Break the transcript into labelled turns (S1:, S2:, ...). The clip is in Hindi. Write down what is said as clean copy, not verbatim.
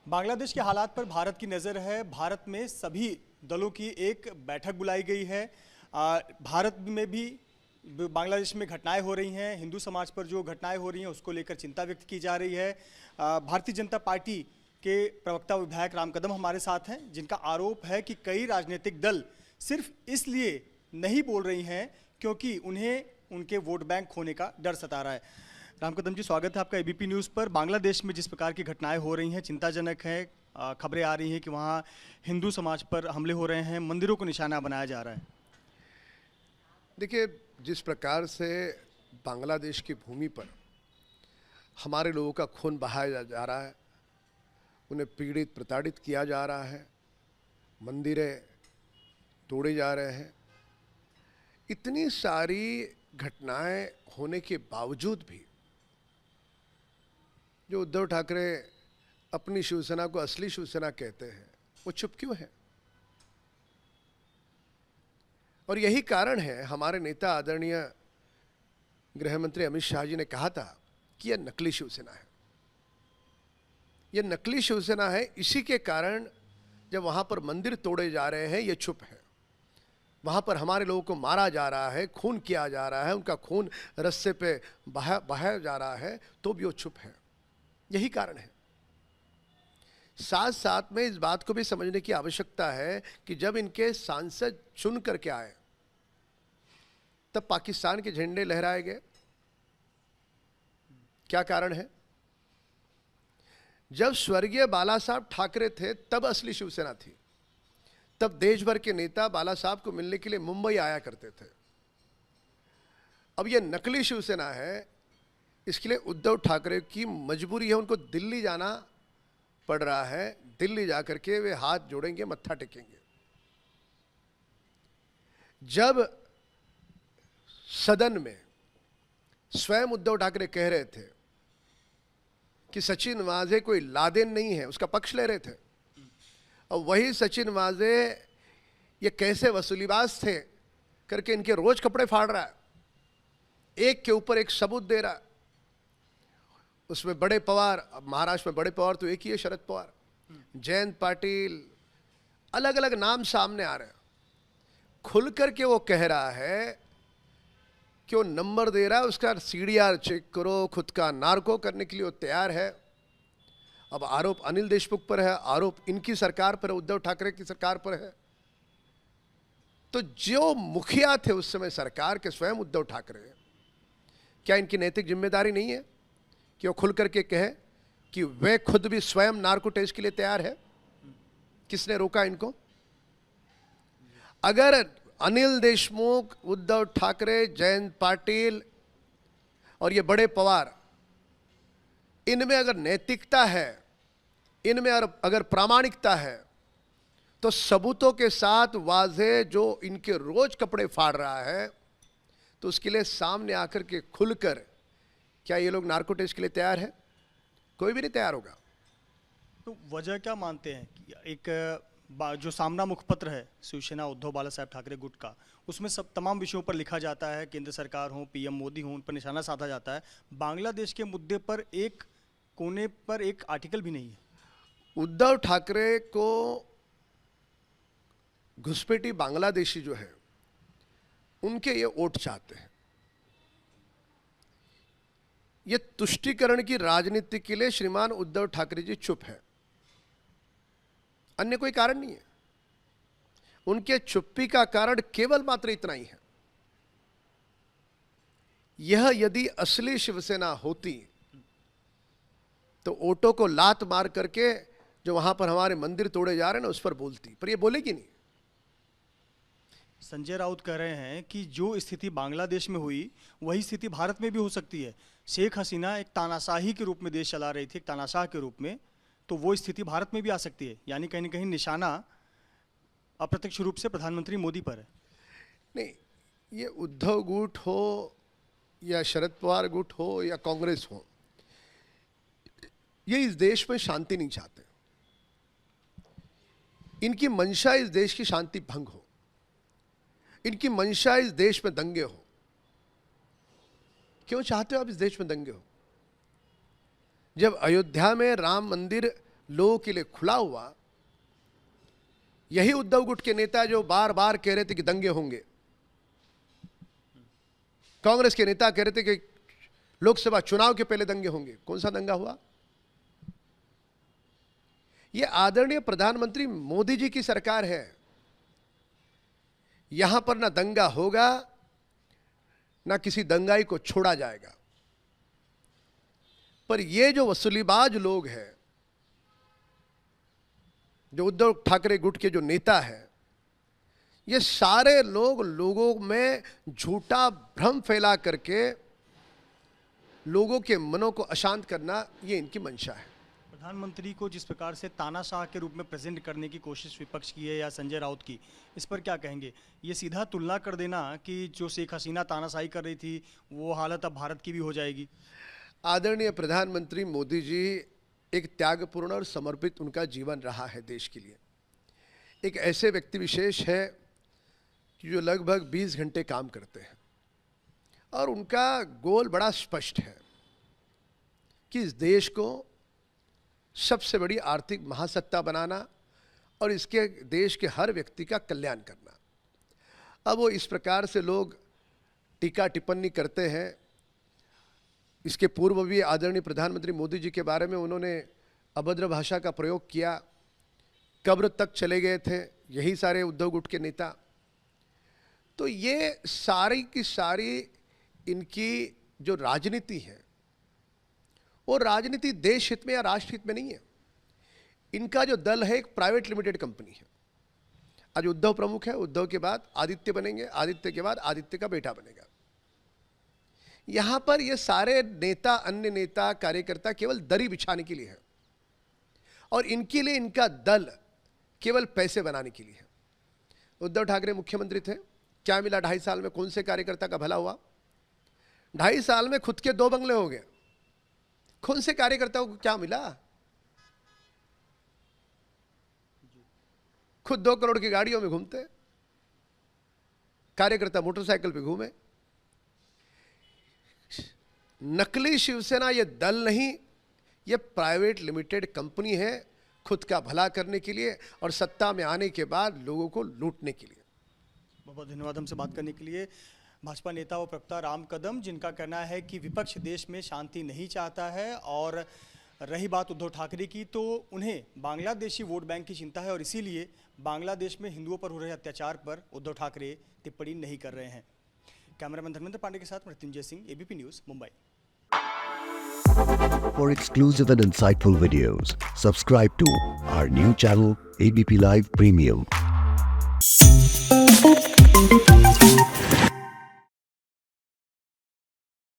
S1: बांग्लादेश के हालात पर भारत की नज़र है। भारत में सभी दलों की एक बैठक बुलाई गई है। भारत में भी बांग्लादेश में घटनाएं हो रही हैं, हिंदू समाज पर जो घटनाएं हो रही हैं उसको लेकर चिंता व्यक्त की जा रही है। भारतीय जनता पार्टी के प्रवक्ता विधायक राम कदम हमारे साथ हैं, जिनका आरोप है कि कई राजनीतिक दल सिर्फ इसलिए नहीं बोल रही हैं क्योंकि उन्हें उनके वोट बैंक खोने का डर सता रहा है। राम कदम जी, स्वागत है आपका एबीपी न्यूज़ पर। बांग्लादेश में जिस प्रकार की घटनाएं हो रही हैं चिंताजनक है। खबरें आ रही हैं कि वहाँ हिंदू समाज पर हमले हो रहे हैं, मंदिरों को निशाना बनाया जा रहा है।
S2: देखिए, जिस प्रकार से बांग्लादेश की भूमि पर हमारे लोगों का खून बहाया जा रहा है, उन्हें पीड़ित प्रताड़ित किया जा रहा है, मंदिरें तोड़े जा रहे हैं, इतनी सारी घटनाएं होने के बावजूद भी जो उद्धव ठाकरे अपनी शिवसेना को असली शिवसेना कहते हैं, वो चुप क्यों है? और यही कारण है, हमारे नेता आदरणीय गृह मंत्री अमित शाह जी ने कहा था कि यह नकली शिवसेना है। यह नकली शिवसेना है, इसी के कारण जब वहां पर मंदिर तोड़े जा रहे हैं ये चुप है। वहां पर हमारे लोगों को मारा जा रहा है, खून किया जा रहा है, उनका खून रस्से पे बहाया जा रहा है, तो भी वो चुप है। यही कारण है। साथ साथ में इस बात को भी समझने की आवश्यकता है कि जब इनके सांसद चुन करके आए तब पाकिस्तान के झंडे लहराए गए। क्या कारण है? जब स्वर्गीय बाला साहब ठाकरे थे तब असली शिवसेना थी। तब देश भर के नेता बाला साहब को मिलने के लिए मुंबई आया करते थे। अब यह नकली शिवसेना है, इसके लिए उद्धव ठाकरे की मजबूरी है, उनको दिल्ली जाना पड़ रहा है। दिल्ली जाकर के वे हाथ जोड़ेंगे, मत्था टेकेंगे। जब सदन में स्वयं उद्धव ठाकरे कह रहे थे कि सचिन वाजे कोई लादेन नहीं है, उसका पक्ष ले रहे थे, और वही सचिन वाजे ये कैसे वसूलीबाज थे करके इनके रोज कपड़े फाड़ रहा है, एक के ऊपर एक सबूत दे रहा है। उसमें बड़े पवार, महाराष्ट्र में बड़े पवार तो एक ही है, शरद पवार, जयंत पाटिल, अलग अलग नाम सामने आ रहे हैं। खुल करके वो कह रहा है कि वो नंबर दे रहा है, उसका सीडीआर चेक करो, खुद का नार्को करने के लिए वो तैयार है। अब आरोप अनिल देशमुख पर है, आरोप इनकी सरकार पर है, उद्धव ठाकरे की सरकार पर है। तो जो मुखिया थे उस समय सरकार के, स्वयं उद्धव ठाकरे, क्या इनकी नैतिक जिम्मेदारी नहीं है कि वो खुल करके कहे कि वे खुद भी स्वयं नार्को टेस्ट के लिए तैयार है? किसने रोका इनको? अगर अनिल देशमुख, उद्धव ठाकरे, जयंत पाटिल और ये बड़े पवार, इनमें अगर नैतिकता है, इनमें अगर प्रामाणिकता है, तो सबूतों के साथ वाजे जो इनके रोज कपड़े फाड़ रहा है, तो उसके लिए सामने आकर के खुलकर क्या ये लोग नार्को टेस्ट के लिए तैयार है? कोई भी नहीं तैयार होगा।
S1: तो वजह क्या मानते हैं कि एक जो सामना मुखपत्र है शिवसेना उद्धव बाला साहब ठाकरे गुट का, उसमें सब तमाम विषयों पर लिखा जाता है, केंद्र सरकार हो, पीएम मोदी हो, उन पर निशाना साधा जाता है। बांग्लादेश के मुद्दे पर एक कोने पर एक आर्टिकल भी नहीं है।
S2: उद्धव ठाकरे को घुसपैठी बांग्लादेशी जो है उनके ये वोट चाहते हैं। ये तुष्टीकरण की राजनीति के लिए श्रीमान उद्धव ठाकरे जी चुप है, अन्य कोई कारण नहीं है। उनके चुप्पी का कारण केवल मात्र इतना ही है। यह यदि असली शिवसेना होती तो ऑटो को लात मार करके जो वहां पर हमारे मंदिर तोड़े जा रहे हैं ना, उस पर बोलती, पर ये बोलेगी नहीं।
S1: संजय राउत कह रहे हैं कि जो स्थिति बांग्लादेश में हुई वही स्थिति भारत में भी हो सकती है। शेख हसीना एक तानाशाही के रूप में देश चला रही थी, एक तानाशाह के रूप में, तो वो स्थिति भारत में भी आ सकती है। यानी कहीं ना कहीं निशाना अप्रत्यक्ष रूप से प्रधानमंत्री मोदी पर है।
S2: नहीं, ये उद्धव गुट हो या शरद पवार गुट हो या कांग्रेस हो, ये इस देश में शांति नहीं चाहते। इनकी मंशा इस देश की शांति भंग हो, इनकी मंशा इस देश में दंगे हो। क्यों चाहते हो आप इस देश में दंगे हो? जब अयोध्या में राम मंदिर लोगों के लिए खुला हुआ, यही उद्धव गुट के नेता जो बार बार कह रहे थे कि दंगे होंगे, कांग्रेस के नेता कह रहे थे कि लोकसभा चुनाव के पहले दंगे होंगे, कौन सा दंगा हुआ? यह आदरणीय प्रधानमंत्री मोदी जी की सरकार है, यहां पर ना दंगा होगा ना किसी दंगाई को छोड़ा जाएगा। पर ये जो वसूलीबाज लोग हैं, जो उद्धव ठाकरे गुट के जो नेता हैं, ये सारे लोग लोगों में झूठा भ्रम फैला करके लोगों के मनों को अशांत करना, ये इनकी मंशा है।
S1: प्रधानमंत्री को जिस प्रकार से तानाशाह के रूप में प्रेजेंट करने की कोशिश विपक्ष की है या संजय राउत की, इस पर क्या कहेंगे? ये सीधा तुलना कर देना कि जो शेख हसीना तानाशाही कर रही थी वो हालत अब भारत की भी हो जाएगी।
S2: आदरणीय प्रधानमंत्री मोदी जी एक त्यागपूर्ण और समर्पित उनका जीवन रहा है देश के लिए। एक ऐसे व्यक्ति विशेष है कि जो लगभग 20 घंटे काम करते हैं और उनका गोल बड़ा स्पष्ट है कि इस देश को सबसे बड़ी आर्थिक महासत्ता बनाना और इसके देश के हर व्यक्ति का कल्याण करना। अब वो इस प्रकार से लोग टीका टिप्पणी करते हैं। इसके पूर्व भी आदरणीय प्रधानमंत्री मोदी जी के बारे में उन्होंने अभद्र भाषा का प्रयोग किया, कब्र तक चले गए थे यही सारे उद्धव गुट के नेता। तो ये सारी की सारी इनकी जो राजनीति है, वो राजनीति देश हित में या राष्ट्र हित में नहीं है। इनका जो दल है एक प्राइवेट लिमिटेड कंपनी है। आज उद्धव प्रमुख है, उद्धव के बाद आदित्य बनेंगे, आदित्य के बाद आदित्य का बेटा बनेगा। यहां पर ये सारे नेता, अन्य नेता, कार्यकर्ता केवल दरी बिछाने के लिए है और इनके लिए इनका दल केवल पैसे बनाने के लिए है। उद्धव ठाकरे मुख्यमंत्री थे, क्या मिला 2.5 साल में? कौन से कार्यकर्ता का भला हुआ? 2.5 साल में खुद के 2 बंगले हो गए, कौन से कार्यकर्ताओं को क्या मिला? खुद 2 करोड़ की गाड़ियों में घूमते, कार्यकर्ता मोटरसाइकिल पे घूमे। नकली शिवसेना ये दल नहीं, ये प्राइवेट लिमिटेड कंपनी है, खुद का भला करने के लिए और सत्ता में आने के बाद लोगों को लूटने के लिए।
S1: बहुत बहुत धन्यवाद हमसे बात करने के लिए। भाजपा नेता व प्रवक्ता राम कदम, जिनका कहना है कि विपक्ष देश में शांति नहीं चाहता है और रही बात उद्धव ठाकरे की, तो उन्हें बांग्लादेशी वोट बैंक की चिंता है और इसीलिए बांग्लादेश में हिंदुओं पर हो रहे अत्याचार पर उद्धव ठाकरे टिप्पणी नहीं कर रहे हैं। कैमरामैन धर्मेंद्र पांडे के साथ Mrityunjay Singh, ABP news, Mumbai.
S3: For exclusive and insightful videos, subscribe to our new channel ABP Live Premium.